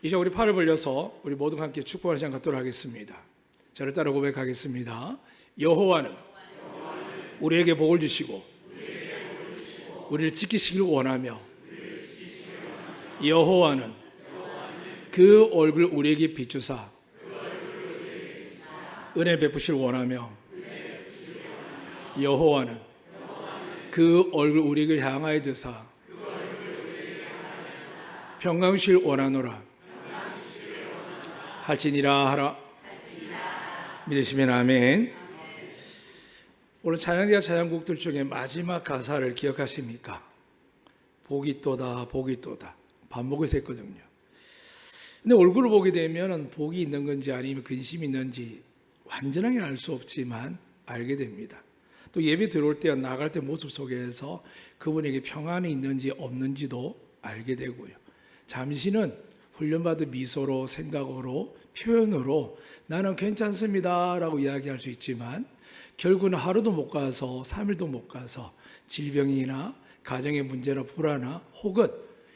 이제 우리 팔을 벌려서 우리 모두 함께 축복하는 시간 갖도록 하겠습니다. 저를 따라 고백하겠습니다. 여호와는 우리에게 복을 주시고 우리를 지키시길 원하며 여호와는 그 얼굴 우리에게 비추사 은혜 베푸실 원하며 여호와는 그 얼굴 우리에게 향하여 드사 평강 주실 원하노라 할지니라 하라. 믿으시면 아멘. 오늘 찬양과 찬양곡들 중에 마지막 가사를 기억하십니까? 복이 또다 복이 또다 반복해서 했거든요. 근데 얼굴을 보게 되면 복이 있는 건지 아니면 근심이 있는지 완전하게 알 수 없지만 알게 됩니다. 또 예배 들어올 때 나갈 때 모습 속에서 그분에게 평안이 있는지 없는지도 알게 되고요. 잠시는 훈련받은 미소로 생각으로 표현으로 나는 괜찮습니다 라고 이야기할 수 있지만 결국은 하루도 못 가서 3일도 못 가서 질병이나 가정의 문제나 불안이나 혹은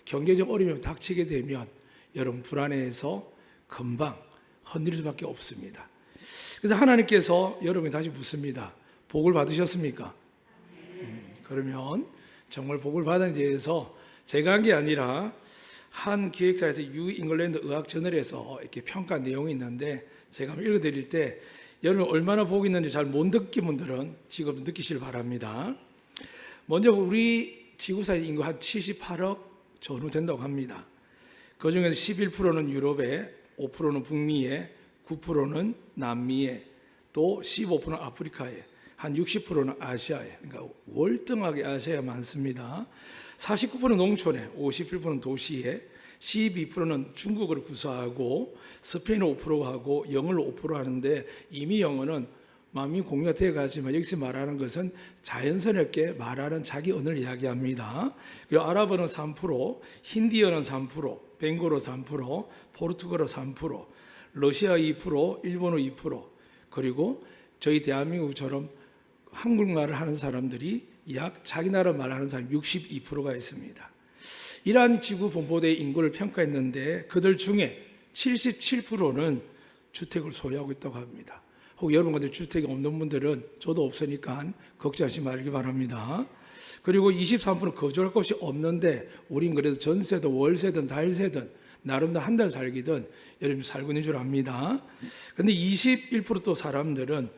경제적 어려움이 닥치게 되면 여러분 불안해서 금방 흔들릴 수밖에 없습니다. 그래서 하나님께서 여러분이 다시 묻습니다. 복을 받으셨습니까? 그러면 정말 복을 받은지에 대해서 제가 한 게 아니라 한 기획사에서 뉴 잉글랜드 의학 저널에서 이렇게 평가한 내용이 있는데 제가 한번 읽어드릴 때 여러분 얼마나 복이 있는지 잘 못 느낀 분들은 지금 느끼시길 바랍니다. 먼저 우리 지구사의 인구 한 78억 전후 된다고 합니다. 그 중에서 11%는 유럽에, 5%는 북미에, 9%는 남미에, 또 15%는 아프리카에, 한 60%는 아시아에, 그러니까 월등하게 아시아에 많습니다. 49%는 농촌에, 51%는 도시에, 12%는 중국어를 구사하고 스페인어 5%가 하고 영어를 5% 하는데 이미 영어는 만민 공유가 되어가지만 여기서 말하는 것은 자연스럽게 말하는 자기 언어를 이야기합니다. 그리고 아랍어는 3%, 힌디어는 3%, 벵골어 3%, 포르투갈어 3%, 러시아 2%, 일본어 2%, 그리고 저희 대한민국처럼 한국말을 하는 사람들이 약 자기 나라 말하는 사람 62%가 있습니다. 이러한 지구 분포대의 인구를 평가했는데 그들 중에 77%는 주택을 소유하고 있다고 합니다. 혹 여러분 같은 주택이 없는 분들은 저도 없으니까 걱정하지 말기 바랍니다. 그리고 23%는 거주할 곳이 없는데 우린 그래도 전세든 월세든 달세든 나름대로 한 달 살기든 여러분 살고 있는 줄 압니다. 그런데 21%또 사람들은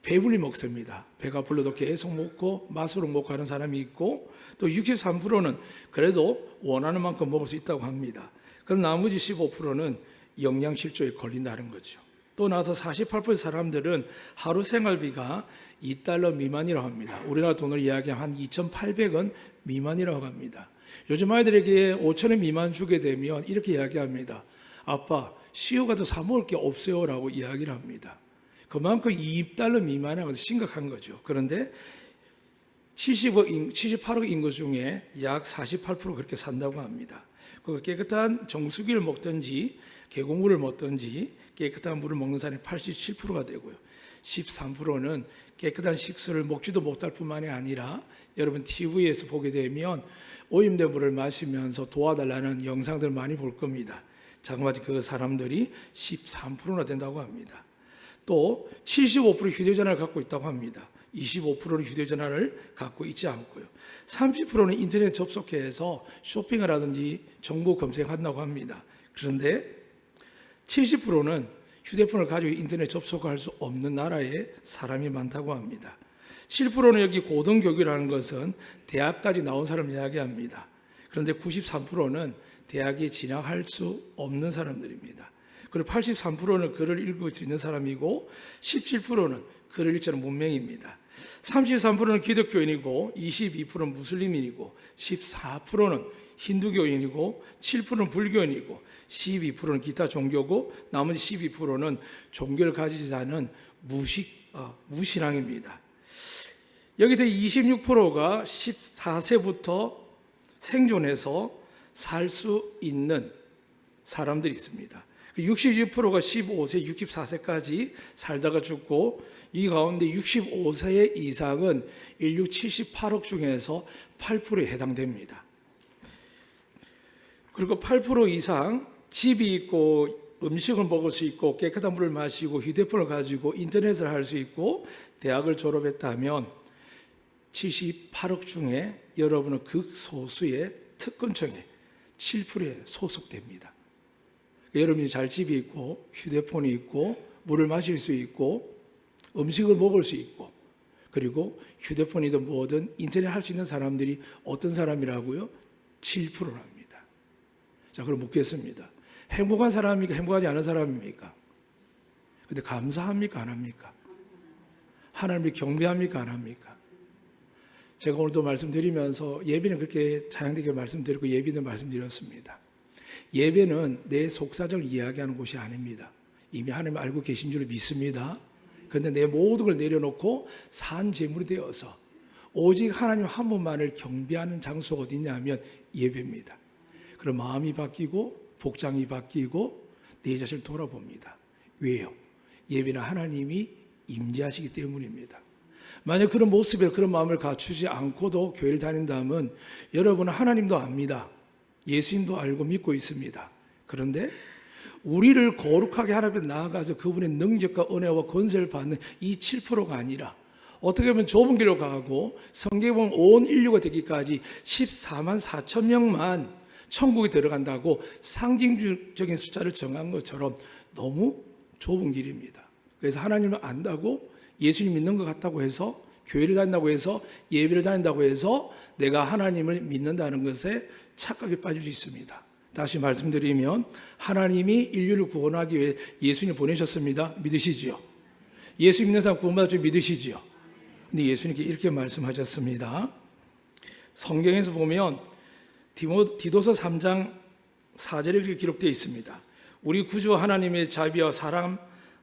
배불리 먹습니다. 배가 불러도 계속 먹고 맛으로 먹고 하는 사람이 있고 또 63%는 그래도 원하는 만큼 먹을 수 있다고 합니다. 그럼 나머지 15%는 영양실조에 걸린다는 거죠. 또 나서 48% 사람들은 하루 생활비가 $2 미만이라고 합니다. 우리나라 돈으로 이야기하면 한 2,800원 미만이라고 합니다. 요즘 아이들에게 5,000원 미만 주게 되면 이렇게 이야기합니다. 아빠, 시오 가도 사 먹을 게 없어요 라고 이야기를 합니다. 그만큼 $2 미만은 아주 심각한 거죠. 그런데 78억 인구 중에 약 48% 그렇게 산다고 합니다. 그 깨끗한 정수기를 먹든지 계곡물을 먹든지 깨끗한 물을 먹는 사람이 87%가 되고요. 13%는 깨끗한 식수를 먹지도 못할 뿐만이 아니라 여러분 TV에서 보게 되면 오염된 물을 마시면서 도와달라는 영상들 많이 볼 겁니다. 자그마치 그 사람들이 13%나 된다고 합니다. 또 75% 휴대전화를 갖고 있다고 합니다. 25%는 휴대전화를 갖고 있지 않고요. 30%는 인터넷 접속해서 쇼핑을 하든지 정보 검색한다고 합니다. 그런데 70%는 휴대폰을 가지고 인터넷 접속할 수 없는 나라에 사람이 많다고 합니다. 7%는 여기 고등교육이라는 것은 대학까지 나온 사람을 이야기합니다. 그런데 93%는 대학에 진학할 수 없는 사람들입니다. 그리고 83%는 글을 읽을 수 있는 사람이고 17%는 글을 읽지 않는 문맹입니다. 33%는 기독교인이고 22%는 무슬림인이고 14%는 힌두교인이고 7%는 불교인이고 12%는 기타 종교고 나머지 12%는 종교를 가지지 않은 무신앙입니다. 여기서 26%가 14세부터 생존해서 살 수 있는 사람들이 있습니다. 62%가 15세, 64세까지 살다가 죽고 이 가운데 65세 이상은 인류 78억 중에서 8%에 해당됩니다. 그리고 8% 이상 집이 있고 음식을 먹을 수 있고 깨끗한 물을 마시고 휴대폰을 가지고 인터넷을 할 수 있고 대학을 졸업했다면 78억 중에 여러분은 극소수의 특권층에 7%에 소속됩니다. 여러분이 잘 집이 있고 휴대폰이 있고 물을 마실 수 있고 음식을 먹을 수 있고 그리고 휴대폰이든 뭐든 인터넷 할 수 있는 사람들이 어떤 사람이라고요? 7%랍니다. 자, 그럼 묻겠습니다. 행복한 사람입니까? 행복하지 않은 사람입니까? 근데 감사합니까? 안 합니까? 하나님을 경배합니까? 안 합니까? 제가 오늘도 말씀드리면서 예배는 그렇게 찬양되게 말씀드리고 예배는 말씀드렸습니다. 예배는 내 속사정을 이야기하는 곳이 아닙니다. 이미 하나님 알고 계신 줄 믿습니다. 그런데 내 모든 걸 내려놓고 산 제물이 되어서 오직 하나님 한 분만을 경배하는 장소가 어디냐면 예배입니다. 그럼 마음이 바뀌고 복장이 바뀌고 내 자신을 돌아봅니다. 왜요? 예배는 하나님이 임재하시기 때문입니다. 만약 그런 모습에 그런 마음을 갖추지 않고도 교회를 다닌다면 여러분은 하나님도 압니다. 예수님도 알고 믿고 있습니다. 그런데 우리를 거룩하게 하나님 앞에 나아가서 그분의 능력과 은혜와 권세를 받는 이 7%가 아니라 어떻게 보면 좁은 길로 가고 성경에 보면 온 인류가 되기까지 14만 4천 명만 천국에 들어간다고 상징적인 숫자를 정한 것처럼 너무 좁은 길입니다. 그래서 하나님을 안다고 예수님 믿는 것 같다고 해서 교회를 다닌다고 해서 예배를 다닌다고 해서 내가 하나님을 믿는다는 것에 착각에 빠질 수 있습니다. 다시 말씀드리면 하나님이 인류를 구원하기 위해 예수님 보내셨습니다. 믿으시지요? 예수 믿는 사람 구원받을 줄 믿으시지요? 근데 예수님께 이렇게 말씀하셨습니다. 성경에서 보면 디도서 3장 4절에 이렇게 기록되어 있습니다. 우리 구주 하나님의 자비와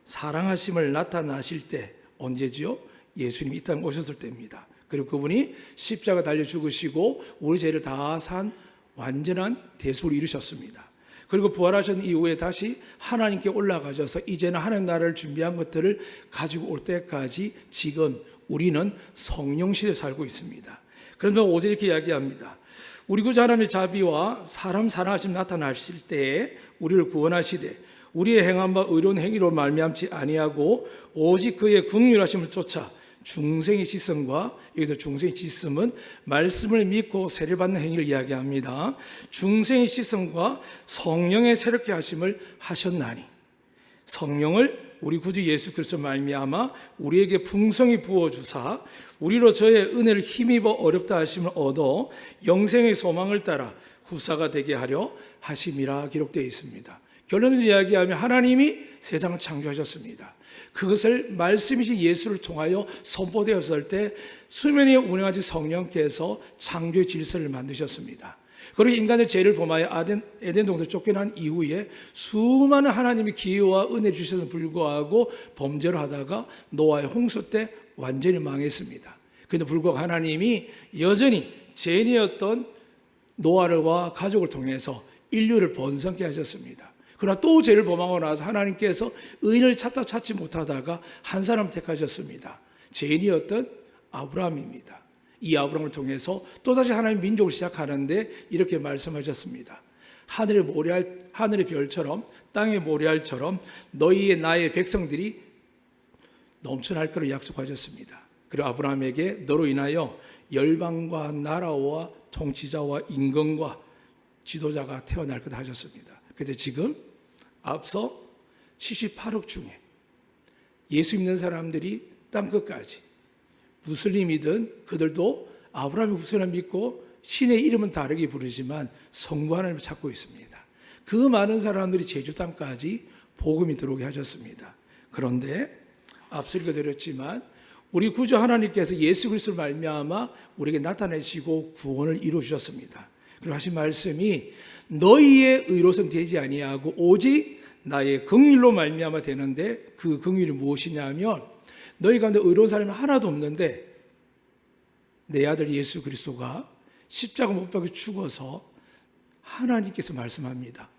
사랑하심을 나타나실 때 언제지요? 예수님이 이 땅에 오셨을 때입니다. 그리고 그분이 십자가 달려 죽으시고 우리 죄를 다 산 완전한 대속을 이루셨습니다. 그리고 부활하신 이후에 다시 하나님께 올라가셔서 이제는 하나님 나라를 준비한 것들을 가지고 올 때까지 지금 우리는 성령 시대에 살고 있습니다. 그래서 5절 이렇게 이야기합니다. 우리 구주 하나님의 자비와 사람 사랑하심 나타나실 때에 우리를 구원하시되 우리의 행한 바 의로운 행위로 말미암지 아니하고 오직 그의 긍휼하심을 쫓아 중생의 지성과 여기서 중생의 지성은 말씀을 믿고 세례받는 행위를 이야기합니다. 중생의 지성과 성령의 새롭게 하심을 하셨나니 성령을 우리 구주 예수 그리스도 말미암아 우리에게 풍성히 부어주사 우리로 저의 은혜를 힘입어 어렵다 하심을 얻어 영생의 소망을 따라 후사가 되게 하려 하심이라 기록되어 있습니다. 결론을 이야기하면 하나님이 세상을 창조하셨습니다. 그것을 말씀이신 예수를 통하여 선포되었을 때 수면에 운행하신 성령께서 창조의 질서를 만드셨습니다. 그리고 인간의 죄를 범하여 에덴 동산을 쫓겨난 이후에 수많은 하나님의 기회와 은혜를 주셔서 불구하고 범죄를 하다가 노아의 홍수 때 완전히 망했습니다. 그런데 불구하고 하나님이 여전히 죄인이었던 노아와 가족을 통해서 인류를 번성케 하셨습니다. 그러나 또 죄를 범하고 나서 하나님께서 의인을 찾지 못하다가 한 사람을 택하셨습니다. 죄인이었던 아브라함입니다. 이 아브라함을 통해서 또다시 하나님 민족을 시작하는데 이렇게 말씀하셨습니다. 하늘의 별처럼 땅의 모래알처럼 너희의 나의 백성들이 넘쳐날 거로 약속하셨습니다. 그리고 아브라함에게 너로 인하여 열방과 나라와 통치자와 임금과 지도자가 태어날 거다 하셨습니다. 그래서 지금 앞서 78억 중에 예수 믿는 사람들이 땅끝까지 무슬림이든 그들도 아브라함의 후손을 믿고 신의 이름은 다르게 부르지만 성부 하나님을 찾고 있습니다. 그 많은 사람들이 제주 땅까지 복음이 들어오게 하셨습니다. 그런데 앞서 읽어드렸지만 우리 구주 하나님께서 예수 그리스도를 말미암아 우리에게 나타내시고 구원을 이루어 주셨습니다. 그리고 하신 말씀이 너희의 의로선 되지 아니하고 오직 나의 긍휼로 말미암아 되는데 그 긍휼이 무엇이냐면 너희 가운데 의로운 사람이 하나도 없는데 내 아들 예수 그리스도가 십자가 못 박혀 죽어서 하나님께서 말씀합니다.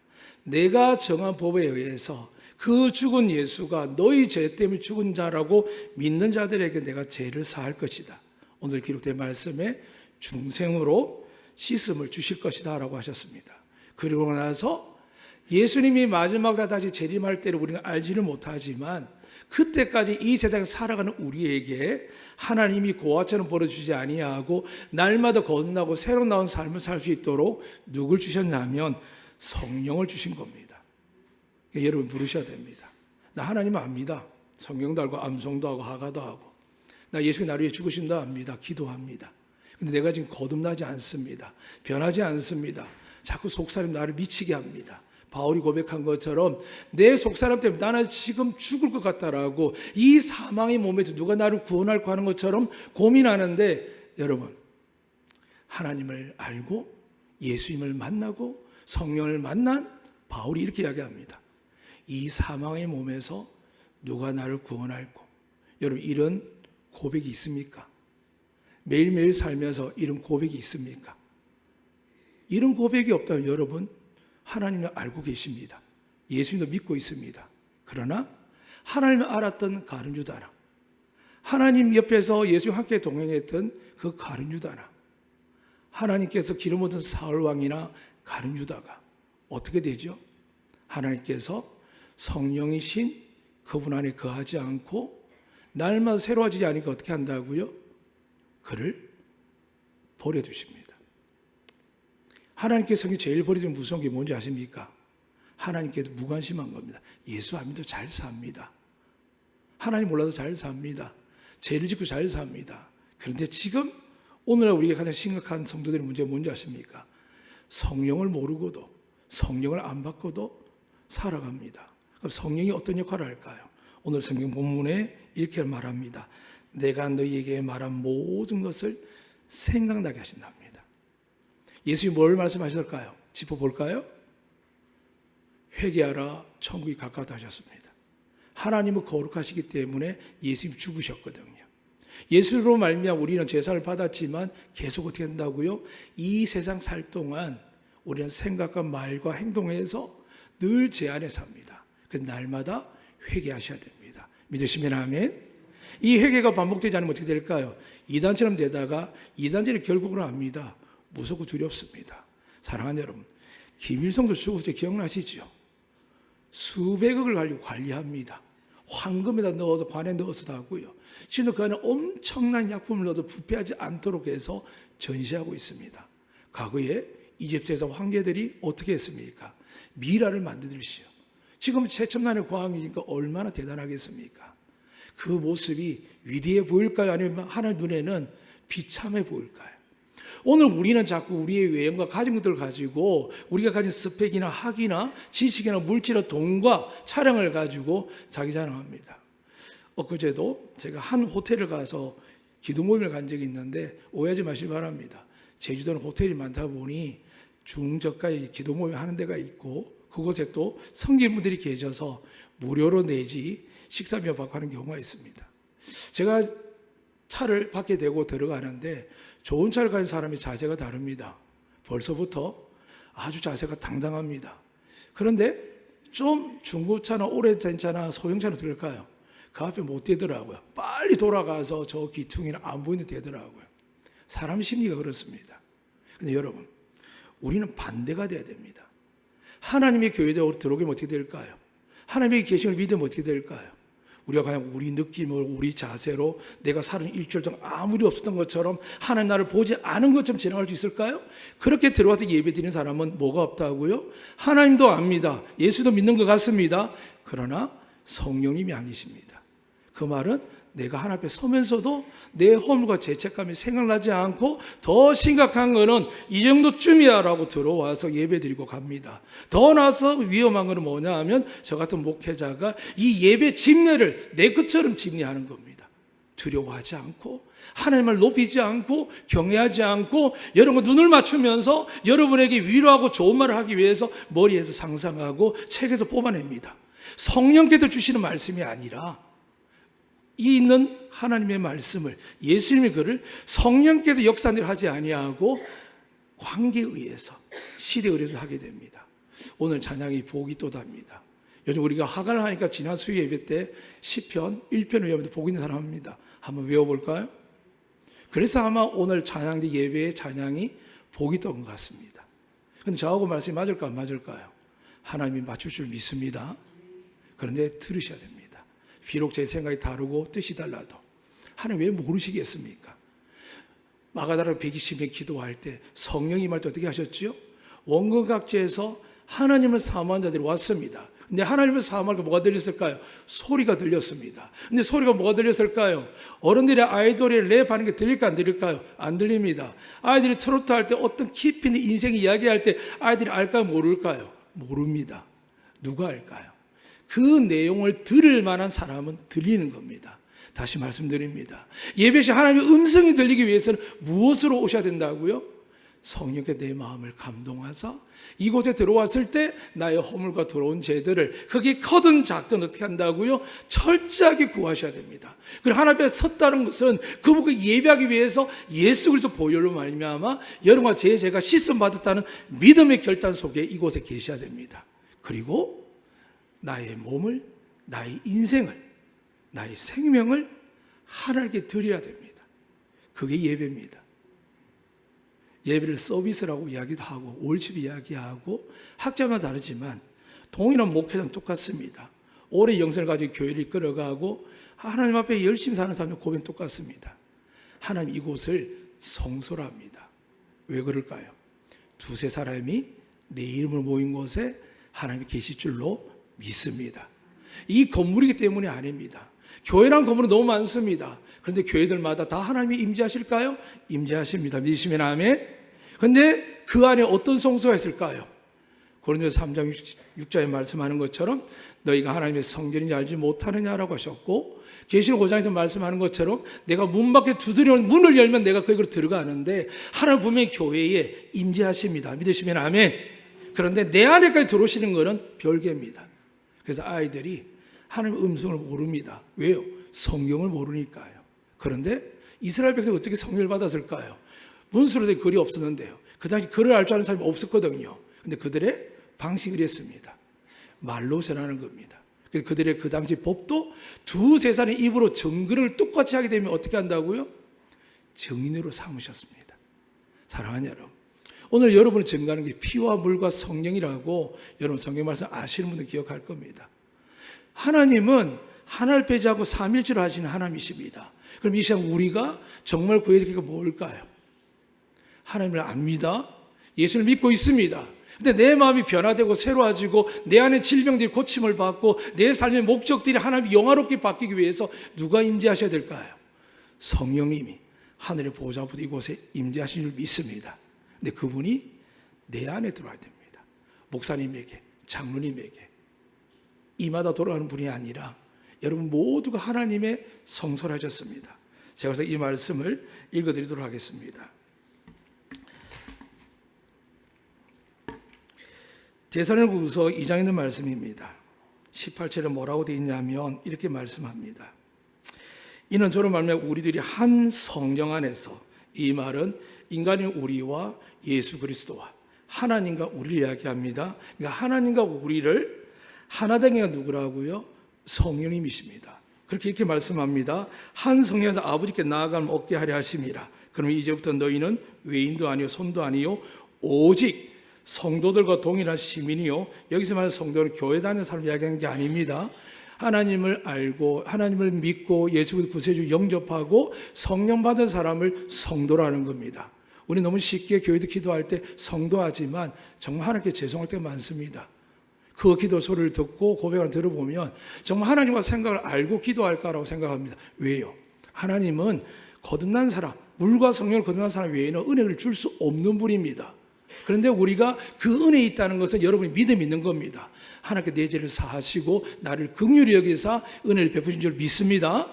내가 정한 법에 의해서 그 죽은 예수가 너희 죄 때문에 죽은 자라고 믿는 자들에게 내가 죄를 사할 것이다. 오늘 기록된 말씀에 중생으로 씻음을 주실 것이다 라고 하셨습니다. 그리고 나서 예수님이 마지막 다시 재림할 때를 우리가 알지를 못하지만 그때까지 이 세상에 살아가는 우리에게 하나님이 고아처럼 벌어주지 아니하고 날마다 거듭나고 새로 나온 삶을 살 수 있도록 누굴 주셨냐면 성령을 주신 겁니다. 그러니까 여러분 부르셔야 됩니다. 나 하나님 압니다. 성경도 알고 암송도 하고 하가도 하고 나 예수가 나를 위해 죽으신다 압니다. 기도합니다. 근데 내가 지금 거듭나지 않습니다. 변하지 않습니다. 자꾸 속사람 나를 미치게 합니다. 바울이 고백한 것처럼 내 속사람 때문에 나는 지금 죽을 것 같다라고 이 사망의 몸에서 누가 나를 구원할까 하는 것처럼 고민하는데 여러분 하나님을 알고 예수님을 만나고 성령을 만난 바울이 이렇게 이야기합니다. 이 사망의 몸에서 누가 나를 구원할까? 여러분 이런 고백이 있습니까? 매일매일 살면서 이런 고백이 있습니까? 이런 고백이 없다면 여러분 하나님을 알고 계십니다. 예수님도 믿고 있습니다. 그러나 하나님을 알았던 가룟 유다나 하나님 옆에서 예수와 함께 동행했던 그 가룟 유다나 하나님께서 기름 얻은 사울 왕이나 가룟 유다가 어떻게 되죠? 하나님께서 성령이신 그분 안에 거하지 않고 날마다 새로워지지 않으니까 어떻게 한다고요? 그를 버려두십니다. 하나님께서 제일 버리면 무서운 게 뭔지 아십니까? 하나님께서 무관심한 겁니다. 예수 안 믿어도 잘 삽니다. 하나님 몰라도 잘 삽니다. 죄를 짓고 잘 삽니다. 그런데 지금 오늘날 우리가 가장 심각한 성도들의 문제가 뭔지 아십니까? 성령을 모르고도 성령을 안 받고도 살아갑니다. 그럼 성령이 어떤 역할을 할까요? 오늘 성경 본문에 이렇게 말합니다. 내가 너희에게 말한 모든 것을 생각나게 하신답니다. 예수님이 뭘 말씀하셨을까요? 짚어볼까요? 회개하라 천국이 가까웠다 하셨습니다. 하나님은 거룩하시기 때문에 예수님이 죽으셨거든요. 예수로 말미암아 우리는 제사를 받았지만 계속 어떻게 한다고요? 이 세상 살 동안 우리는 생각과 말과 행동에서 늘 제 안에 삽니다. 그래서 날마다 회개하셔야 됩니다. 믿으시면 아멘. 이 회개가 반복되지 않으면 어떻게 될까요? 이단처럼 되다가 이단처럼 결국은 압니다. 무섭고 두렵습니다. 사랑하는 여러분, 김일성도 죽었을 때 기억나시죠? 수백억을 가지고 관리합니다. 황금에다 넣어서 관에 넣어서도 하고요. 지금도 그 안에 엄청난 약품을 넣어서 부패하지 않도록 해서 전시하고 있습니다. 과거에 이집트에서 황제들이 어떻게 했습니까? 미라를 만들듯이요. 지금 최첨단의 과학이니까 얼마나 대단하겠습니까? 그 모습이 위대해 보일까요? 아니면 하나님 눈에는 비참해 보일까요? 오늘 우리는 자꾸 우리의 외형과 가진 것들을 가지고 우리가 가진 스펙이나 학이나 지식이나 물질이나 돈과 차량을 가지고 자기 자랑합니다. 엊그제도 제가 한 호텔을 가서 기도 모임을 간 적이 있는데 오해하지 마시기 바랍니다. 제주도는 호텔이 많다 보니 중저가의 기도 모임 하는 데가 있고 그곳에 또 성길분들이 계셔서 무료로 내지 식사비와 받고 하는 경우가 있습니다. 제가 차를 밖에 대고 들어가는데 좋은 차를 가진 사람의 자세가 다릅니다. 벌써부터 아주 자세가 당당합니다. 그런데 좀 중고차나 오래된 차나 소형차로 들을까요? 그 앞에 못 대더라고요. 빨리 돌아가서 저 귀퉁이는 안 보이는 데 대더라고요. 사람 심리가 그렇습니다. 근데 여러분, 우리는 반대가 돼야 됩니다. 하나님의 교회에 들어오면 어떻게 될까요? 하나님의 계심을 믿으면 어떻게 될까요? 우리가 그냥 우리 느낌으로 우리 자세로 내가 살은 일주일 동안 아무 일 없었던 것처럼 하나님 나를 보지 않은 것처럼 지나갈 수 있을까요? 그렇게 들어와서 예배드리는 사람은 뭐가 없다고요? 하나님도 압니다. 예수도 믿는 것 같습니다. 그러나 성령님이 아니십니다. 그 말은 내가 하나님 앞에 서면서도 내 허물과 죄책감이 생각나지 않고 더 심각한 거는 이 정도쯤이야 라고 들어와서 예배드리고 갑니다. 더 나아서 위험한 거는 뭐냐 하면 저 같은 목회자가 이 예배 집례를 내 것처럼 집례하는 겁니다. 두려워하지 않고 하나님을 높이지 않고 경외하지 않고 여러분 눈을 맞추면서 여러분에게 위로하고 좋은 말을 하기 위해서 머리에서 상상하고 책에서 뽑아냅니다. 성령께서 주시는 말씀이 아니라 이 있는 하나님의 말씀을 예수님의 글을 성령께서 역사를 하지 아니하고 관계에 의해서 시대에 의해서 하게 됩니다. 오늘 찬양이 복이 또답니다. 요즘 우리가 하가를 하니까 지난 수요 예배 때 시편 1편을 외우면서 복 있는 사람 합니다. 한번 외워볼까요? 그래서 아마 오늘 찬양대 예배의 찬양이 복이 또인 것 같습니다. 근데 저하고 말씀이 맞을까 안 맞을까요? 하나님이 맞출 줄 믿습니다. 그런데 들으셔야 됩니다. 비록 제 생각이 다르고 뜻이 달라도 하나님 왜 모르시겠습니까? 마가다라 120명 기도할 때 성령이 임할 때 어떻게 하셨지요? 원근 각지에서 하나님을 사모한 자들이 왔습니다. 근데 하나님을 사모하니까 뭐가 들렸을까요? 소리가 들렸습니다. 근데 소리가 뭐가 들렸을까요? 어른들이 아이돌이 랩하는 게 들릴까 안 들릴까요? 안 들립니다. 아이들이 트로트 할 때 어떤 깊이 있는 인생 이야기할 때 아이들이 알까요? 모를까요? 모릅니다. 누가 알까요? 그 내용을 들을 만한 사람은 들리는 겁니다. 다시 말씀드립니다. 예배 시 하나님의 음성이 들리기 위해서는 무엇으로 오셔야 된다고요? 성령께 내 마음을 감동하사 이곳에 들어왔을 때 나의 허물과 더러운 죄들을 그게 커든 작든 어떻게 한다고요? 철저하게 구하셔야 됩니다. 그리고 하나님 앞에 섰다는 것은 그분께 예배하기 위해서 예수 그리스도 보혈로 말미암아 여러분과 제 죄가 씻음 받았다는 믿음의 결단 속에 이곳에 계셔야 됩니다. 그리고 나의 몸을, 나의 인생을, 나의 생명을 하나님께 드려야 됩니다. 그게 예배입니다. 예배를 서비스라고 이야기도 하고 월십 이야기하고 학자마다 다르지만 동일한 목표는 똑같습니다. 오래 영생을 가지고 교회를 이끌어가고 하나님 앞에 열심히 사는 사람의 고백은 똑같습니다. 하나님 이곳을 성소라 합니다. 왜 그럴까요? 두세 사람이 내 이름을 모인 곳에 하나님이 계실 줄로 믿습니다. 이 건물이기 때문이 아닙니다. 교회란 건물은 너무 많습니다. 그런데 교회들마다 다 하나님이 임재하실까요? 임재하십니다. 믿으시면 아멘. 그런데 그 안에 어떤 성소가 있을까요? 고린도서 3장 6절에 말씀하는 것처럼 너희가 하나님의 성전인지 알지 못하느냐라고 하셨고, 계시록 5장에서 말씀하는 것처럼 내가 문 밖에 두드리는 문을 열면 내가 거기로 들어가는데 하나님 분명히 교회에 임재하십니다. 믿으시면 아멘. 그런데 내 안에까지 들어오시는 것은 별개입니다. 그래서 아이들이 하나님의 음성을 모릅니다. 왜요? 성경을 모르니까요. 그런데 이스라엘 백성이 어떻게 성령을 받았을까요? 문수로 된 글이 없었는데요. 그 당시 글을 알 줄 아는 사람이 없었거든요. 근데 그들의 방식을 했습니다. 말로 전하는 겁니다. 그들의 그 당시 법도 두세 살의 입으로 정글을 똑같이 하게 되면 어떻게 한다고요? 정인으로 삼으셨습니다. 사랑하는 여러분, 오늘 여러분이 증거하는 게 피와 물과 성령이라고 여러분 성경 말씀 아시는 분들 기억할 겁니다. 하나님은 하나를 배제하고 삼일체로 하시는 하나님이십니다. 그럼 이 시간 우리가 정말 구해야 될 게 뭘까요? 하나님을 압니다. 예수를 믿고 있습니다. 근데 내 마음이 변화되고 새로워지고 내 안에 질병들이 고침을 받고 내 삶의 목적들이 하나님이 영화롭게 바뀌기 위해서 누가 임재하셔야 될까요? 성령님이 하늘의 보좌보다 이곳에 임재하신 줄 믿습니다. 근데 그분이 내 안에 들어와야 됩니다. 목사님에게, 장로님에게 이마다 돌아가는 분이 아니라 여러분 모두가 하나님의 성소를 하셨습니다. 제가 그래서 이 말씀을 읽어드리도록 하겠습니다. 데살로니가후서 2장에 있는 말씀입니다. 18절에 뭐라고 되어 있냐면 이렇게 말씀합니다. 이는 저로 말미암아 우리들이 한 성령 안에서, 이 말은 인간인 우리와 예수 그리스도와 하나님과 우리를 이야기합니다. 그러니까 하나님과 우리를 하나 된 게 누구라고요? 성령님이십니다. 그렇게 이렇게 말씀합니다. 한 성령에서 아버지께 나아가면 얻게 하려 하심이라. 그러면 이제부터 너희는 외인도 아니요 손도 아니요 오직 성도들과 동일한 시민이요. 여기서 말하는 성도는 교회 다니는 사람 이야기하는 게 아닙니다. 하나님을 알고 하나님을 믿고 예수 그리스도 구세주 영접하고 성령 받은 사람을 성도라는 겁니다. 우리 너무 쉽게 교회도 기도할 때 성도하지만 정말 하나님께 죄송할 때가 많습니다. 그 기도 소리를 듣고 고백을 들어보면 정말 하나님과 생각을 알고 기도할까라고 생각합니다. 왜요? 하나님은 거듭난 사람, 물과 성령을 거듭난 사람 외에는 은혜를 줄 수 없는 분입니다. 그런데 우리가 그 은혜에 있다는 것은 여러분이 믿음이 있는 겁니다. 하나님께 내 죄를 사하시고 나를 긍휼히 여기사 은혜를 베푸신 줄 믿습니다.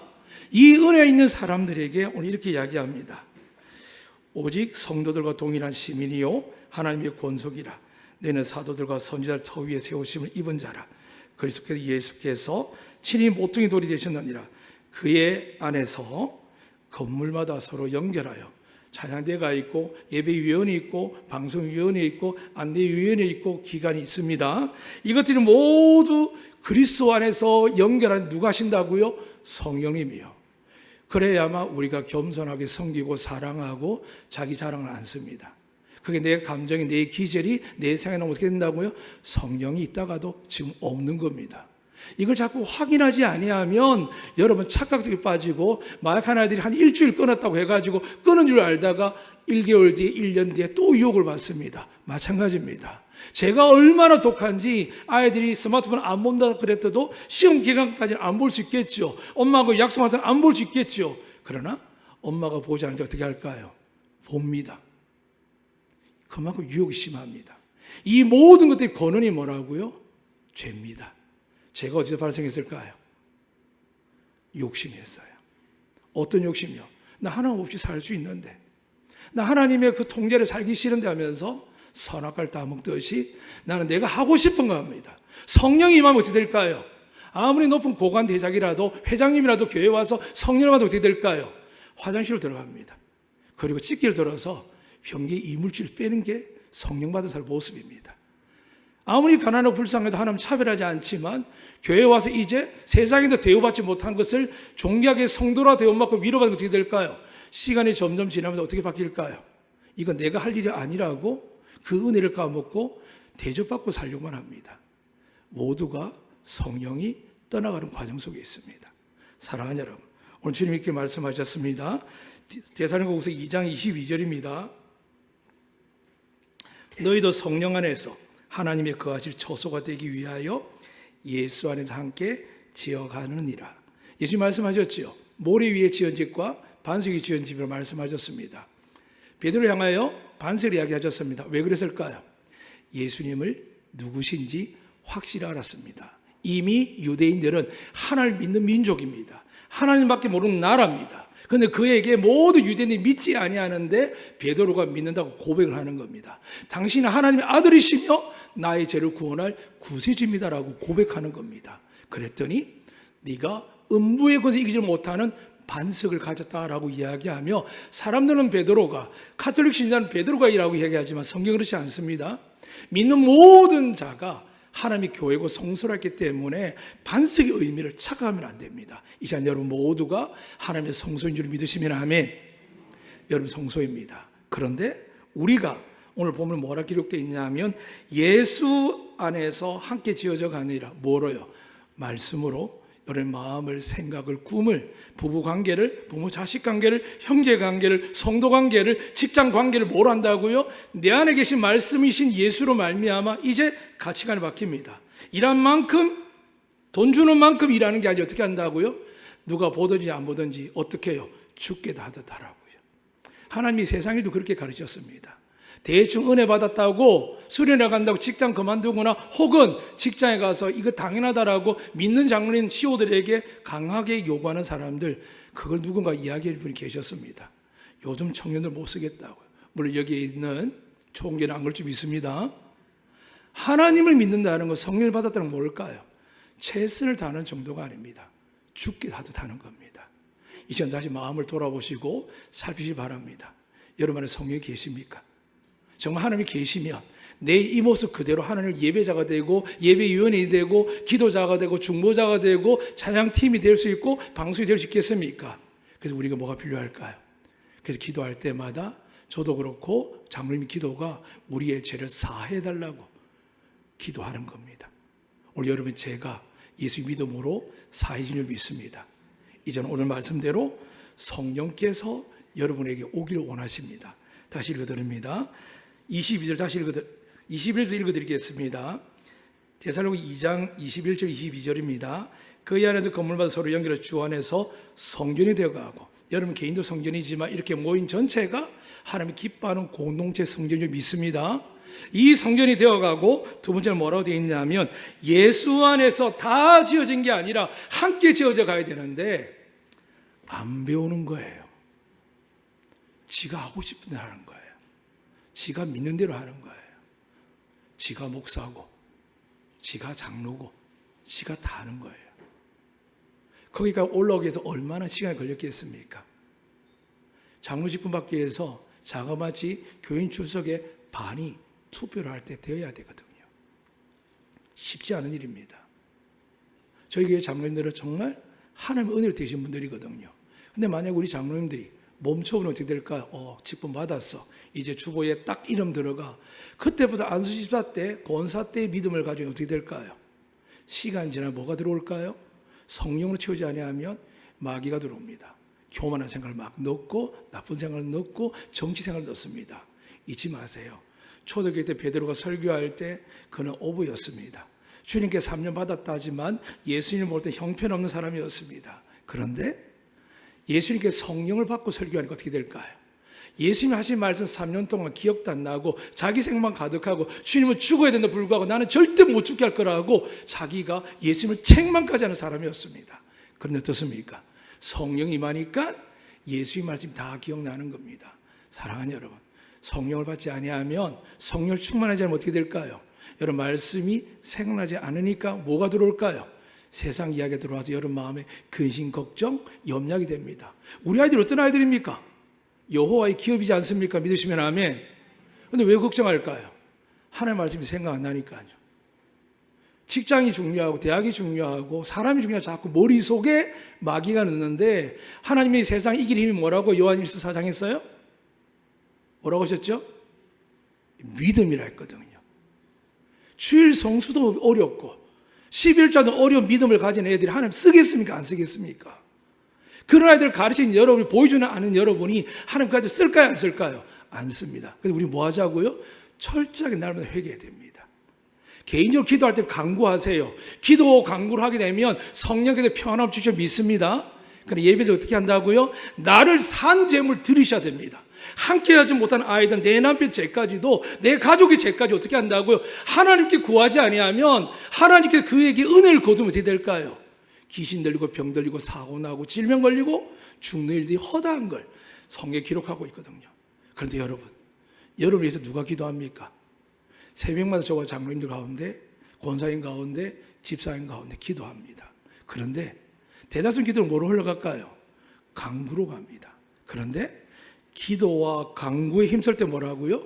이 은혜에 있는 사람들에게 오늘 이렇게 이야기합니다. 오직 성도들과 동일한 시민이요 하나님의 권속이라. 너는 사도들과 선지자를 터 위에 세우심을 입은 자라. 그리스도께서 예수께서 친히 모퉁이 돌이 되셨느니라. 그의 안에서 건물마다 서로 연결하여 찬양대가 있고 예배위원회 있고 방송위원회 있고 안내위원회 있고 기관이 있습니다. 이것들이 모두 그리스도 안에서 연결하는 누가 하신다고요? 성령님이요. 그래야만 우리가 겸손하게 섬기고 사랑하고 자기 자랑을 안 씁니다. 그게 내 감정이, 내 기절이 내 생각에 나면 어떻게 된다고요? 성령이 있다가도 지금 없는 겁니다. 이걸 자꾸 확인하지 아니하면 여러분 착각 속에 빠지고, 마약한 아이들이 한 일주일 끊었다고 해가지고 끊은 줄 알다가 1개월 뒤에 1년 뒤에 또 유혹을 받습니다. 마찬가지입니다. 제가 얼마나 독한지 아이들이 스마트폰 안 본다 그랬어도 시험 기간까지는 안 볼 수 있겠죠. 엄마하고 약속할 때는 안 볼 수 있겠죠. 그러나 엄마가 보지 않을 때 어떻게 할까요? 봅니다. 그만큼 유혹이 심합니다. 이 모든 것들이 근원이 뭐라고요? 죄입니다. 죄가 어디서 발생했을까요? 욕심이었어요. 어떤 욕심이요? 나 하나님 없이 살 수 있는데, 나 하나님의 그 통제를 살기 싫은데 하면서 선악과를 따먹듯이 나는 내가 하고 싶은 거 합니다. 성령이 임하면 어떻게 될까요? 아무리 높은 고관 대작이라도, 회장님이라도 교회 와서 성령을 받으면 어떻게 될까요? 화장실로 들어갑니다. 그리고 집기를 들어서 변기에 이물질을 빼는 게 성령 받은 사람의 모습입니다. 아무리 가난하고 불쌍해도 하나님 차별하지 않지만 교회에 와서 이제 세상에서 대우받지 못한 것을 존귀하게 성도라 대우받고 위로받는 게 어떻게 될까요? 시간이 점점 지나면서 어떻게 바뀔까요? 이건 내가 할 일이 아니라고 그 은혜를 까먹고 대접받고 살려고만 합니다. 모두가 성령이 떠나가는 과정 속에 있습니다. 사랑하는 여러분, 오늘 주님께 말씀하셨습니다. 데살로니가후서 2장 22절입니다. 너희도 성령 안에서 하나님의 거하실 처소가 되기 위하여 예수 안에서 함께 지어가느니라. 예수님 말씀하셨지요. 모래 위에 지은 집과 반석 위에 지은 집을 말씀하셨습니다. 베드로를 향하여 반석을 이야기하셨습니다. 왜 그랬을까요? 예수님을 누구신지 확실히 알았습니다. 이미 유대인들은 하나님을 믿는 민족입니다. 하나님밖에 모르는 나라입니다. 그런데 그에게 모든 유대인이 믿지 아니하는데 베드로가 믿는다고 고백을 하는 겁니다. 당신은 하나님의 아들이시며 나의 죄를 구원할 구세주입니다라고 고백하는 겁니다. 그랬더니 네가 음부의 권세 이기지 못하는 반석을 가졌다라고 이야기하며, 사람들은 베드로가, 카톨릭 신자는 베드로가이라고 얘기하지만 성경은 그렇지 않습니다. 믿는 모든 자가 하나님의 교회고 성소였기 때문에 반석의 의미를 착각하면 안 됩니다. 이 시간 여러분 모두가 하나님의 성소인 줄 믿으시면 아멘. 여러분 성소입니다. 그런데 우리가 오늘 보면 뭐라 기록되어 있냐면 예수 안에서 함께 지어져 가느니라. 뭐로요? 말씀으로 여러분의 마음을, 생각을, 꿈을, 부부 관계를, 부모 자식 관계를, 형제 관계를, 성도 관계를, 직장 관계를 뭘 한다고요? 내 안에 계신 말씀이신 예수로 말미암아 이제 가치관이 바뀝니다. 일한 만큼, 돈 주는 만큼 일하는 게 아니라 어떻게 한다고요? 누가 보든지 안 보든지 어떻게 해요? 죽게 하듯 하라고요. 하나님이 세상에도 그렇게 가르쳤습니다. 대충 은혜 받았다고 수련회 간다고 직장 그만두거나 혹은 직장에 가서 이거 당연하다라고 믿는 장로님 CEO들에게 강하게 요구하는 사람들, 그걸 누군가 이야기할 분이 계셨습니다. 요즘 청년들 못 쓰겠다고요. 물론 여기에 있는 총계는 안 그럴 줄 믿습니다. 하나님을 믿는다는 것, 성령을 받았다는 건 뭘까요? 최선을 다하는 정도가 아닙니다. 죽게 하듯 하는 겁니다. 이제 다시 마음을 돌아보시고 살피시 바랍니다. 여러분 안에 성령이 계십니까? 정말 하나님이 계시면 내 이 모습 그대로 하나님을 예배자가 되고 예배위원이 되고 기도자가 되고 중보자가 되고 찬양팀이 될 수 있고 방송이 될 수 있겠습니까? 그래서 우리가 뭐가 필요할까요? 그래서 기도할 때마다 저도 그렇고 장로님 기도가 우리의 죄를 사해달라고 기도하는 겁니다. 오늘 여러분 제가 예수 믿음으로 사해진 줄 믿습니다. 이제는 오늘 말씀대로 성령께서 여러분에게 오기를 원하십니다. 다시 읽어드립니다. 22절 다시 21절 읽어드리겠습니다. 데살로니가 2장 21절 22절입니다. 그의 안에서 건물마다 서로 연결해 주 안에서 성전이 되어가고, 여러분 개인도 성전이지만 이렇게 모인 전체가 하나님이 기뻐하는 공동체 성전인 줄 믿습니다. 이 성전이 되어가고, 두 번째는 뭐라고 되어 있냐면 예수 안에서 다 지어진 게 아니라 함께 지어져 가야 되는데 안 배우는 거예요. 지가 하고 싶은 대로 하는 거예요. 지가 믿는 대로 하는 거예요. 지가 목사고, 지가 장로고, 지가 다 하는 거예요. 거기가 올라오기 위해서 얼마나 시간이 걸렸겠습니까? 장로 직분 받기 위해서 자그마치 교인 출석의 반이 투표를 할 때 되어야 되거든요. 쉽지 않은 일입니다. 저희 교회 장로님들은 정말 하나님의 은혜를 되신 분들이거든요. 근데 만약 우리 장로님들이 멈춰보면 어떻게 될까요? 직분 받았어. 이제 주보에 딱 이름 들어가. 그때부터 안수집사 때, 권사 때의 믿음을 가지고 어떻게 될까요? 시간이 지나면 뭐가 들어올까요? 성령으로 채우지 아니하면 마귀가 들어옵니다. 교만한 생각을 막 넣고 나쁜 생각을 넣고 정치 생각을 넣습니다. 잊지 마세요. 초대교회 때 베드로가 설교할 때 그는 어부였습니다. 주님께 3년 받았다 하지만 예수님 볼 때 형편없는 사람이었습니다. 그런데 예수님께 성령을 받고 설교하니까 어떻게 될까요? 예수님이 하신 말씀 3년 동안 기억도 안 나고 자기 생만 가득하고 주님은 죽어야 된다 불구하고 나는 절대 못 죽게 할 거라고 자기가 예수님을 책망까지 하는 사람이었습니다. 그런데 어떻습니까? 성령이 임하니까 예수의 말씀이 다 기억나는 겁니다. 사랑하는 여러분, 성령을 받지 아니하면 성령을 충만하지 않으면 어떻게 될까요? 여러분 말씀이 생각나지 않으니까 뭐가 들어올까요? 세상 이야기가 들어와서 여러분 마음에 근심, 걱정, 염려하게 됩니다. 우리 아이들이 어떤 아이들입니까? 여호와의 기업이지 않습니까? 믿으시면 아멘. 그런데 왜 걱정할까요? 하나님의 말씀이 생각 안 나니까요. 직장이 중요하고 대학이 중요하고 사람이 중요하고 자꾸 머릿속에 마귀가 넣는데 하나님이 세상 이길 힘이 뭐라고 요한일서 4장 했어요? 뭐라고 하셨죠? 믿음이라 했거든요. 주일 성수도 어렵고 11자도 어려운 믿음을 가진 애들이 하나님 쓰겠습니까? 안 쓰겠습니까? 그런 아이들 가르치는 여러분이 보여주는 아는 여러분이 하나님까지 쓸까요? 안 쓸까요? 안 씁니다. 그래서 우리 뭐 하자고요? 철저하게 날마다 회개해야 됩니다. 개인적으로 기도할 때 간구하세요. 기도 간구를 하게 되면 성령께서 평안함 주셔 믿습니다. 그럼 예배를 어떻게 한다고요? 나를 산 제물 드리셔야 됩니다. 함께 하지 못한 아이들, 내 남편 죄까지도 내 가족의 죄까지 어떻게 한다고요? 하나님께 구하지 아니하면 하나님께 그에게 은혜를 거두면 어떻게 될까요? 귀신 들리고 병 들리고 사고 나고 질병 걸리고 죽는 일들이 허다한 걸 성경에 기록하고 있거든요. 그런데 여러분 위해서 누가 기도합니까? 새벽마다 저와 장로님들 가운데 권사님 가운데 집사님 가운데 기도합니다. 그런데 대다수 기도는 뭐로 흘러갈까요? 간구로 갑니다. 그런데 기도와 간구에 힘쓸 때 뭐라고요?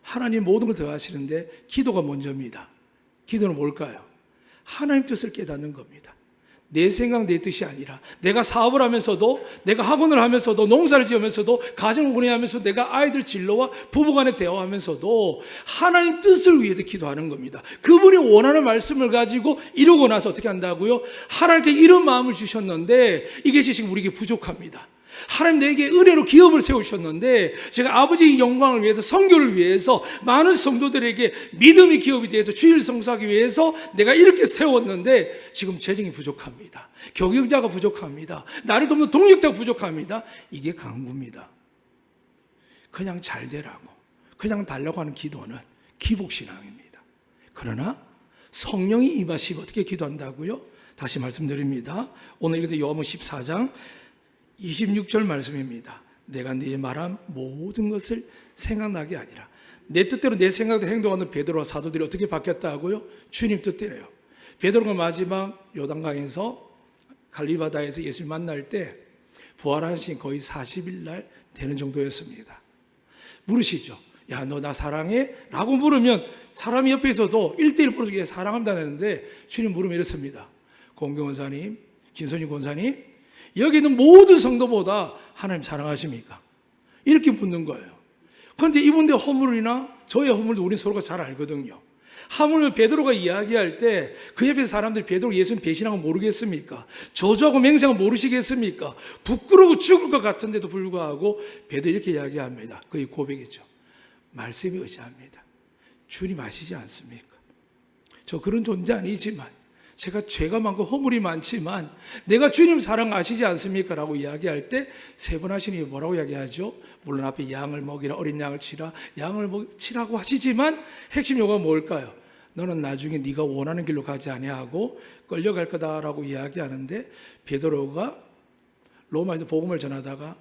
하나님 모든 걸 더하시는데 기도가 먼저입니다. 기도는 뭘까요? 하나님 뜻을 깨닫는 겁니다. 내 생각 내 뜻이 아니라 내가 사업을 하면서도 내가 학원을 하면서도 농사를 지으면서도 가정을 운영하면서도 내가 아이들 진로와 부부간에 대화하면서도 하나님 뜻을 위해서 기도하는 겁니다. 그분이 원하는 말씀을 가지고 이루고 나서 어떻게 한다고요? 하나님께 이런 마음을 주셨는데 이것이 지금 우리에게 부족합니다. 하나님 내게 은혜로 기업을 세우셨는데 제가 아버지의 영광을 위해서 선교를 위해서 많은 성도들에게 믿음의 기업이 되어서 주일 성수하기 위해서 내가 이렇게 세웠는데 지금 재정이 부족합니다. 경영자가 부족합니다. 나를 돕는 동력자가 부족합니다. 이게 간구입니다. 그냥 잘 되라고 그냥 달라고 하는 기도는 기복신앙입니다. 그러나 성령이 임하시고 어떻게 기도한다고요? 다시 말씀드립니다. 오늘 읽은 요한복음 14장 26절 말씀입니다. 내가 네 말한 모든 것을 생각나게 아니라 내 뜻대로 내 생각대로 행동하는 베드로와 사도들이 어떻게 바뀌었다고요? 주님 뜻대로요. 베드로가 마지막 요단강에서 갈리바다에서 예수를 만날 때 부활하신 거의 40일 날 되는 정도였습니다. 물으시죠. 야, 너 나 사랑해? 라고 물으면 사람이 옆에 있어도 1대1 물어서 사랑한다는데 주님 물으면 이렇습니다. 공경 권사님, 진선이 권사님, 여기 있는 모든 성도보다 하나님 사랑하십니까? 이렇게 묻는 거예요. 그런데 이분들의 허물이나 저의 허물도 우리 서로가 잘 알거든요. 하물며 베드로가 이야기할 때 그 옆에 사람들이 베드로 예수님 배신한 거 모르겠습니까? 저주하고 맹세한 거 모르시겠습니까? 부끄러워 죽을 것 같은데도 불구하고 베드로 이렇게 이야기합니다. 그게 고백이죠. 말씀이 의지합니다. 주님 아시지 않습니까? 저 그런 존재 아니지만 제가 죄가 많고 허물이 많지만 내가 주님 사랑 아시지 않습니까? 라고 이야기할 때 세 번 하시니 뭐라고 이야기하죠? 물론 앞에 양을 먹이라 어린 양을 치라 양을 치라고 하시지만 핵심 요가 뭘까요? 너는 나중에 네가 원하는 길로 가지 아니하고 끌려갈 거다라고 이야기하는데 베드로가 로마에서 복음을 전하다가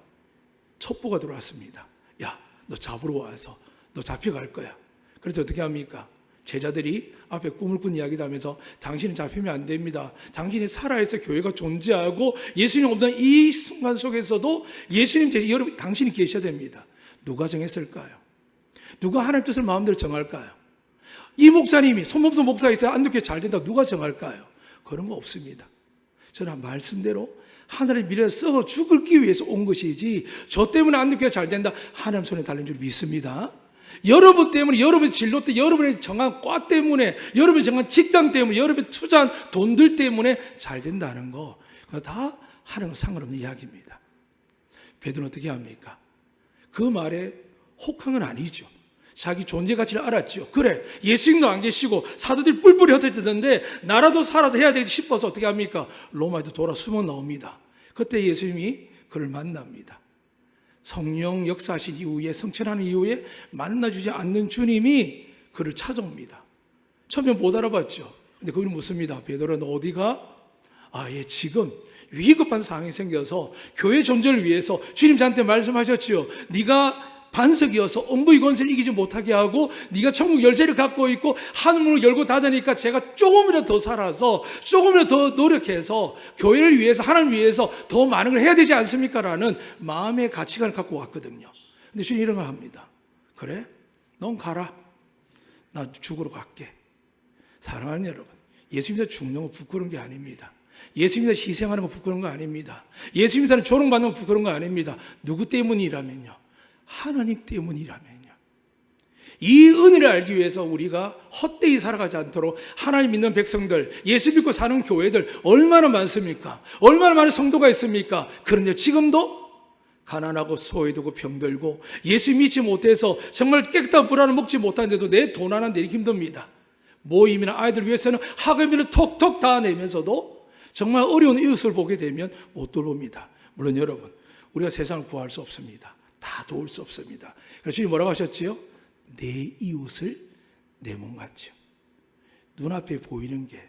첩보가 들어왔습니다. 야, 너 잡으러 와서 너 잡혀갈 거야. 그래서 어떻게 합니까? 제자들이 앞에 꿈을 꾼 이야기도 하면서 당신은 잡히면 안 됩니다. 당신이 살아있어 교회가 존재하고 예수님 없는 이 순간 속에서도 예수님 대신 여러분 당신이 계셔야 됩니다. 누가 정했을까요? 누가 하나님 뜻을 마음대로 정할까요? 이 목사님이 손범수 목사 있어야 안독교 잘 된다고 누가 정할까요? 그런 거 없습니다. 저는 말씀대로 하늘의 미래를 썩어 죽기 위해서 온 것이지 저 때문에 안 듣게 잘 된다, 하나님 손에 달린 줄 믿습니다. 여러분 때문에, 여러분의 진로 때, 여러분의 정한 과 때문에, 여러분의 정한 직장 때문에, 여러분의 투자한 돈들 때문에 잘 된다는 거, 그거 다 하나님과 상관없는 이야기입니다. 베드로는 어떻게 합니까? 그 말에 혹한 건 아니죠. 자기 존재 가치를 알았죠. 그래, 예수님도 안 계시고 사도들이 뿔뿔이 흩어지던데 나라도 살아서 해야 되겠지 싶어서 어떻게 합니까? 로마에도 돌아 숨어 나옵니다. 그때 예수님이 그를 만납니다. 성령 역사하신 이후에, 성천하는 이후에 만나주지 않는 주님이 그를 찾아옵니다. 처음에 못 알아봤죠. 근데 그분이 묻습니다. 베드로야, 너 어디가? 예, 지금 위급한 상황이 생겨서 교회 존재를 위해서 주님 저한테 말씀하셨죠. 네가 반석이어서 음부의 권세를 이기지 못하게 하고 네가 천국 열쇠를 갖고 있고 하늘문을 열고 닫으니까 제가 조금이라도 더 살아서 조금이라도 더 노력해서 교회를 위해서, 하나님을 위해서 더 많은 걸 해야 되지 않습니까? 라는 마음의 가치관을 갖고 왔거든요. 근데 주님 이런 걸 합니다. 그래? 넌 가라. 나 죽으러 갈게. 사랑하는 여러분, 예수님께서 죽는 건 부끄러운 게 아닙니다. 예수님께서 희생하는 건 부끄러운 거 아닙니다. 예수님께서 조롱받는 건 부끄러운 거 아닙니다. 누구 때문이라면요? 하나님 때문이라면요. 이 은혜를 알기 위해서 우리가 헛되이 살아가지 않도록 하나님 믿는 백성들, 예수 믿고 사는 교회들 얼마나 많습니까? 얼마나 많은 성도가 있습니까? 그런데 지금도 가난하고 소외되고 병들고 예수 믿지 못해서 정말 깨끗한 불안을 먹지 못하는데도 내 돈 하나 내기 힘듭니다. 모임이나 아이들 위해서는 학업비를 톡톡 다 내면서도 정말 어려운 이웃을 보게 되면 못 돌봅니다. 물론 여러분, 우리가 세상을 구할 수 없습니다. 다 도울 수 없습니다. 그래서 주님 뭐라고 하셨지요? 내 이웃을 내 몸 같죠. 눈앞에 보이는 게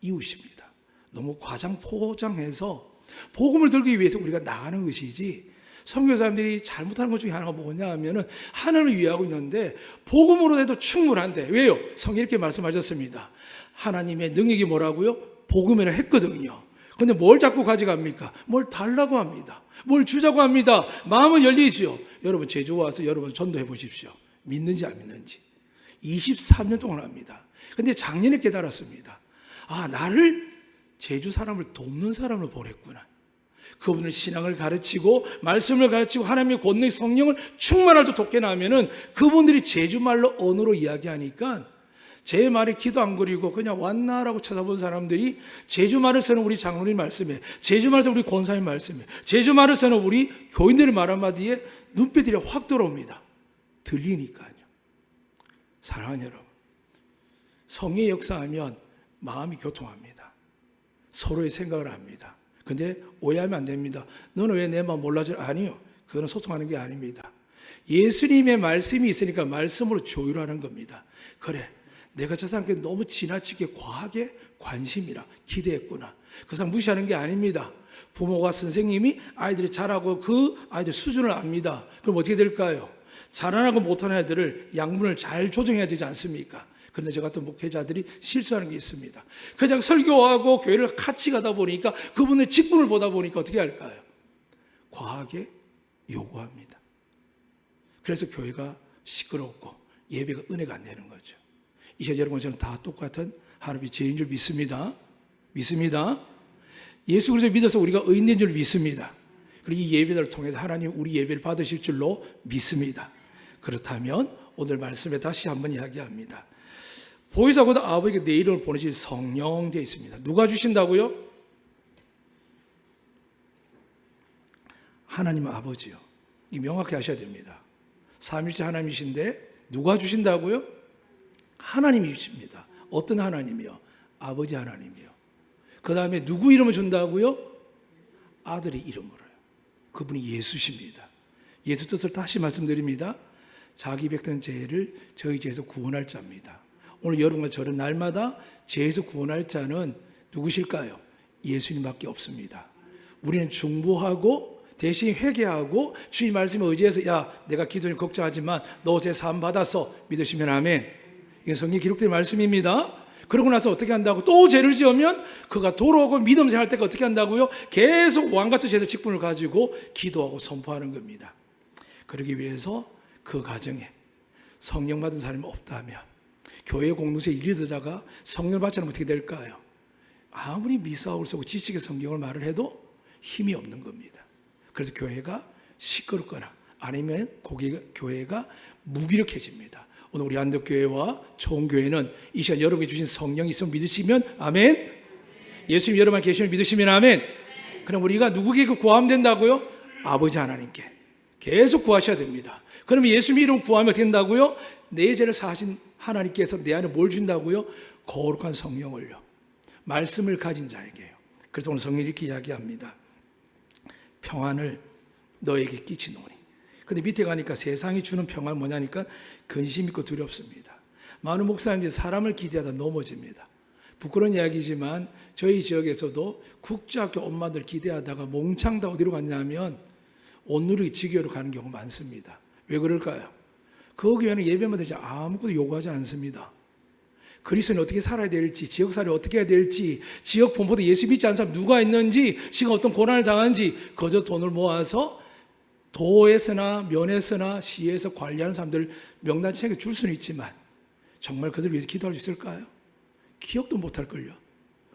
이웃입니다. 너무 과장 포장해서 복음을 들기 위해서 우리가 나가는 것이지, 선교 사람들이 잘못하는 것 중에 하나가 뭐냐 하면은 하나님을 위하고 있는데 복음으로 해도 충분한데, 왜요? 성경 이렇게 말씀하셨습니다. 하나님의 능력이 뭐라고요? 복음이라 했거든요. 그런데 뭘 자꾸 가져갑니까? 뭘 달라고 합니다. 뭘 주자고 합니다. 마음은 열리지요. 여러분 제주 와서 여러분 전도해 보십시오. 믿는지 안 믿는지. 23년 동안 합니다. 그런데 작년에 깨달았습니다. 나를 제주 사람을 돕는 사람으로 보냈구나. 그분을 신앙을 가르치고 말씀을 가르치고 하나님의 권능 성령을 충만할 때 돕게 나면은 그분들이 제주말로 언어로 이야기하니까 제 말에 기도 안 그리고 그냥 왔나라고 쳐다본 사람들이 제주말을 쓰는 우리 장로님 말씀에, 제주말을 쓰는 우리 권사님 말씀에, 제주말을 쓰는 우리 교인들의 말 한마디에 눈빛들이 확 들어옵니다. 들리니까요. 사랑하는 여러분, 성의 역사하면 마음이 교통합니다. 서로의 생각을 합니다. 근데 오해하면 안 됩니다. 너는 왜 내 마음 몰라줘? 아니요. 그거는 소통하는 게 아닙니다. 예수님의 말씀이 있으니까 말씀으로 조율하는 겁니다. 그래, 내가 저 사람께 너무 지나치게 과하게 관심이라 기대했구나. 그 사람 무시하는 게 아닙니다. 부모가 선생님이 아이들이 잘하고 그 아이들 수준을 압니다. 그럼 어떻게 될까요? 잘하고 못하는 애들을 양분을 잘 조정해야 되지 않습니까? 그런데 저 같은 목회자들이 실수하는 게 있습니다. 그냥 설교하고 교회를 같이 가다 보니까 그분의 직분을 보다 보니까 어떻게 할까요? 과하게 요구합니다. 그래서 교회가 시끄럽고 예배가 은혜가 안 되는 거죠. 이제 여러분, 저는 다 똑같은 하나님이 죄인 줄 믿습니다. 믿습니다. 예수 그리스도 믿어서 우리가 의인된 줄 믿습니다. 그리고 이 예배를 통해서 하나님 우리 예배를 받으실 줄로 믿습니다. 그렇다면 오늘 말씀에 다시 한번 이야기합니다. 보혜사보다 아버지가 내 이름을 보내실 성령 되어 있습니다. 누가 주신다고요? 하나님 아버지요. 이 명확히 하셔야 됩니다. 삼위일체 하나님이신데 누가 주신다고요? 하나님이 주십니다. 어떤 하나님이요? 아버지 하나님이요. 그 다음에 누구 이름을 준다고요? 아들의 이름으로요. 그분이 예수십니다. 예수 뜻을 다시 말씀드립니다. 자기 백성 죄를 저희 죄에서 구원할 자입니다. 오늘 여러분과 저는 날마다 죄에서 구원할 자는 누구실까요? 예수님밖에 없습니다. 우리는 중보하고 대신 회개하고 주님 말씀에 의지해서, 야, 내가 기도는 걱정하지만 너 죄 사함 받았어, 믿으시면 아멘. 이게 성경에 기록된 말씀입니다. 그러고 나서 어떻게 한다고? 또 죄를 지으면 그가 돌아오고 믿음 생활할 때가 어떻게 한다고요? 계속 왕같은 죄의 직분을 가지고 기도하고 선포하는 겁니다. 그러기 위해서 그 가정에 성령 받은 사람이 없다면, 교회 공동체 리더자가 성령 받지 않으면 어떻게 될까요? 아무리 미사옥을 쓰고 지식의 성경을 말을 해도 힘이 없는 겁니다. 그래서 교회가 시끄럽거나 아니면 교회가 무기력해집니다. 오늘 우리 안덕교회와 초원교회는 이 시간 여러분이 주신 성령이 있으면 믿으시면 아멘. 예수님 여러분 계시면 믿으시면 아멘. 그럼 우리가 누구에게 구하면 된다고요? 아버지 하나님께 계속 구하셔야 됩니다. 그러면 예수님 이름 구하면 어떻게 된다고요? 내 죄를 사하신 하나님께서 내 안에 뭘 준다고요? 거룩한 성령을요. 말씀을 가진 자에게요. 그래서 오늘 성령이 이렇게 이야기합니다. 평안을 너에게 끼치노니. 근데 밑에 가니까 세상이 주는 평안 뭐냐니까 근심 있고 두렵습니다. 많은 목사님들이 사람을 기대하다 넘어집니다. 부끄러운 이야기지만 저희 지역에서도 국제학교 엄마들 기대하다가 몽창 다 어디로 갔냐면 온누리 지교로 가는 경우가 많습니다. 왜 그럴까요? 그 교회는 예배만 되지 아무것도 요구하지 않습니다. 그리스도는 어떻게 살아야 될지, 지역사회 어떻게 해야 될지, 지역 본부도 예수 믿지 않는 사람 누가 있는지, 지금 어떤 고난을 당하는지 그저 돈을 모아서 도에서나 면에서나 시에서 관리하는 사람들 명단 챙겨 줄 수는 있지만 정말 그들 위해서 기도할 수 있을까요? 기억도 못할걸요.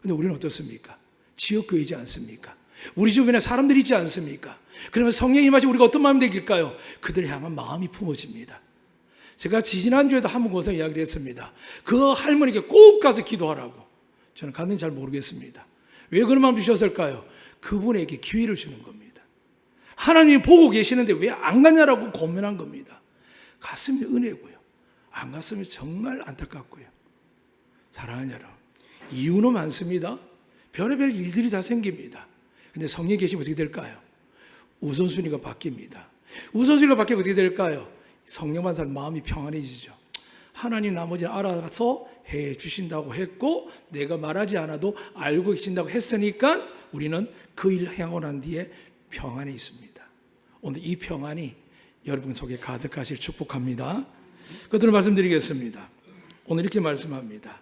근데 우리는 어떻습니까? 지역교회이지 않습니까? 우리 주변에 사람들이 있지 않습니까? 그러면 성령이 임하시고 우리가 어떤 마음이 되길까요? 그들을 향한 마음이 품어집니다. 제가 지지난주에도 한 번 거기서 이야기를 했습니다. 그 할머니께 꼭 가서 기도하라고. 저는 갔는지 잘 모르겠습니다. 왜 그런 마음 주셨을까요? 그분에게 기회를 주는 겁니다. 하나님이 보고 계시는데 왜 안 갔냐라고 고민한 겁니다. 갔으면 은혜고요. 안 갔으면 정말 안타깝고요. 사랑하는 여러분, 이유는 많습니다. 별의별 일들이 다 생깁니다. 근데 성령이 계시면 어떻게 될까요? 우선순위가 바뀝니다. 우선순위가 바뀌면 어떻게 될까요? 성령 받은 사람 마음이 평안해지죠. 하나님 나머지는 알아서 해 주신다고 했고 내가 말하지 않아도 알고 계신다고 했으니까 우리는 그 일을 행하고 난 뒤에 평안이 있습니다. 오늘 이 평안이 여러분 속에 가득하실 축복합니다. 그것들을 말씀드리겠습니다. 오늘 이렇게 말씀합니다.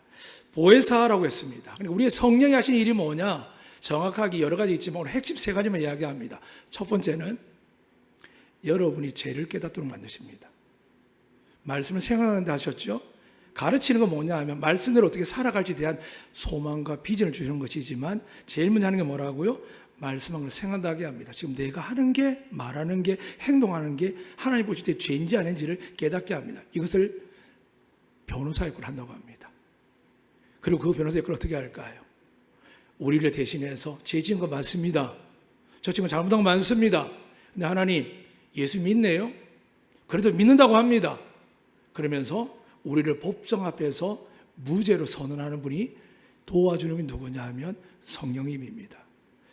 보혜사라고 했습니다. 그러니까 우리의 성령이 하신 일이 뭐냐? 정확하게 여러 가지 있지만 오늘 핵심 세 가지만 이야기합니다. 첫 번째는 여러분이 죄를 깨닫도록 만드십니다. 말씀을 생각하는데 하셨죠? 가르치는 건 뭐냐 하면 말씀대로 어떻게 살아갈지에 대한 소망과 비전을 주시는 것이지만 제일 먼저 하는 게 뭐라고요? 말씀한 걸 생각나게 합니다. 지금 내가 하는 게, 말하는 게, 행동하는 게 하나님 보실 때 죄인지 아닌지를 깨닫게 합니다. 이것을 변호사 역할을 한다고 합니다. 그리고 그 변호사 역할을 어떻게 할까요? 우리를 대신해서 죄 지은 거 맞습니다. 저 친구 잘못한 거 많습니다. 근데 하나님 예수 믿네요. 그래도 믿는다고 합니다. 그러면서 우리를 법정 앞에서 무죄로 선언하는 분이 도와주는 분이 누구냐 하면 성령님입니다.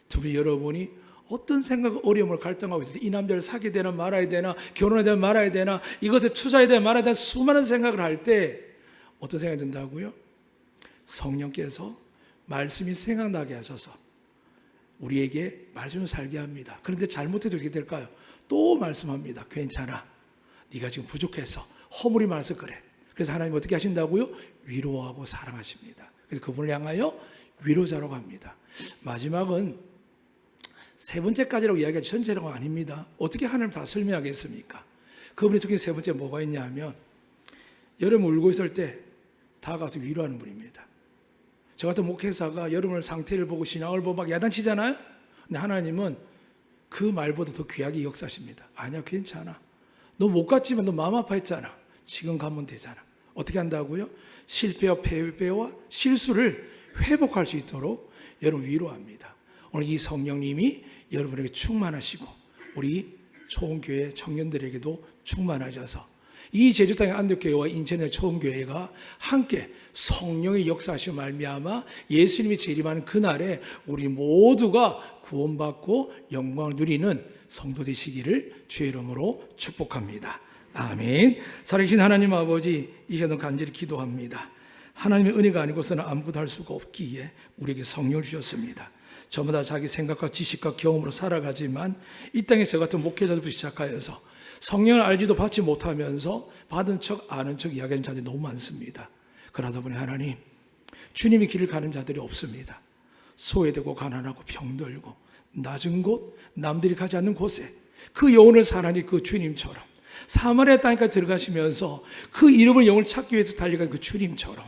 두분 여러분이 어떤 생각, 어려움을 갈등하고 있을 때 이 남자를 사귀어야 되나 말아야 되나, 결혼해야 되나 말아야 되나, 이것에 투자해야 되나 말아야 되나 수많은 생각을 할 때 어떤 생각이 든다고요? 성령께서 말씀이 생각나게 하셔서 우리에게 말씀을 살게 합니다. 그런데 잘못해도 어떻게 될까요? 또 말씀합니다. 괜찮아. 네가 지금 부족해서 허물이 많아서 그래. 그래서 하나님 어떻게 하신다고요? 위로하고 사랑하십니다. 그래서 그분을 향하여 위로자라고 합니다. 마지막은 세 번째까지라고 이야기하지 전체라고 아닙니다. 어떻게 하나님 다 설명하겠습니까? 그분이 특히 세 번째 뭐가 있냐 하면 여러분 울고 있을 때 다가가서 위로하는 분입니다. 저 같은 목회사가 여러분의 상태를 보고 신앙을 보고 막 야단치잖아요. 근데 하나님은 그 말보다 더 귀하게 역사하십니다. 아니야 괜찮아. 너 못 갔지만 너 마음 아파했잖아. 지금 가면 되잖아. 어떻게 한다고요? 실패와 패배와 실수를 회복할 수 있도록 여러분 위로합니다. 오늘 이 성령님이 여러분에게 충만하시고 우리 초원교회 청년들에게도 충만하셔서 이 제주 땅의 안덕교회와 인천의 초원교회가 함께 성령의 역사하시며 말미암아 예수님이 재림하는 그날에 우리 모두가 구원받고 영광을 누리는 성도 되시기를 주의 이름으로 축복합니다. 아멘. 살아계신 하나님 아버지, 이 시간도 간절히 기도합니다. 하나님의 은혜가 아니고서는 아무것도 할 수가 없기에 우리에게 성령을 주셨습니다. 저마다 자기 생각과 지식과 경험으로 살아가지만 이 땅에 저 같은 목회자들부터 시작하여서 성령을 알지도 받지 못하면서 받은 척 아는 척 이야기하는 자들이 너무 많습니다. 그러다 보니 하나님, 주님의 길을 가는 자들이 없습니다. 소외되고 가난하고 병들고 낮은 곳, 남들이 가지 않는 곳에 그 영혼을 사랑하는 그 주님처럼 사마리아 땅까지 들어가시면서 그 잃어버린 영혼을 찾기 위해서 달려간 그 주님처럼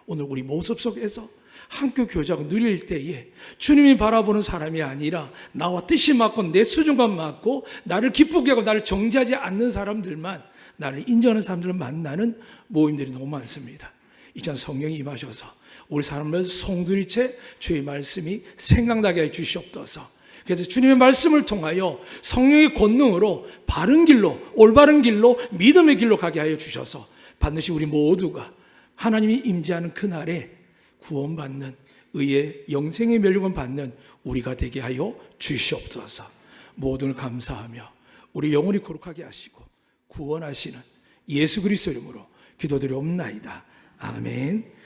오늘 우리 모습 속에서 학교 교자가 누릴 때에 주님이 바라보는 사람이 아니라 나와 뜻이 맞고 내 수준감 맞고 나를 기쁘게 하고 나를 정죄하지 않는 사람들만, 나를 인정하는 사람들을 만나는 모임들이 너무 많습니다. 이전 성령이 임하셔서 우리 사람을 송두리째 주의 말씀이 생각나게 해 주시옵소서. 그래서 주님의 말씀을 통하여 성령의 권능으로 바른 길로, 올바른 길로, 믿음의 길로 가게 하여 주셔서 반드시 우리 모두가 하나님이 임재하는 그날에 구원받는, 의의 영생의 멸류관 받는 우리가 되게 하여 주시옵소서. 모든 감사하며 우리 영혼이 거룩하게 하시고 구원하시는 예수 그리스도 이름으로 기도드리옵나이다. 아멘.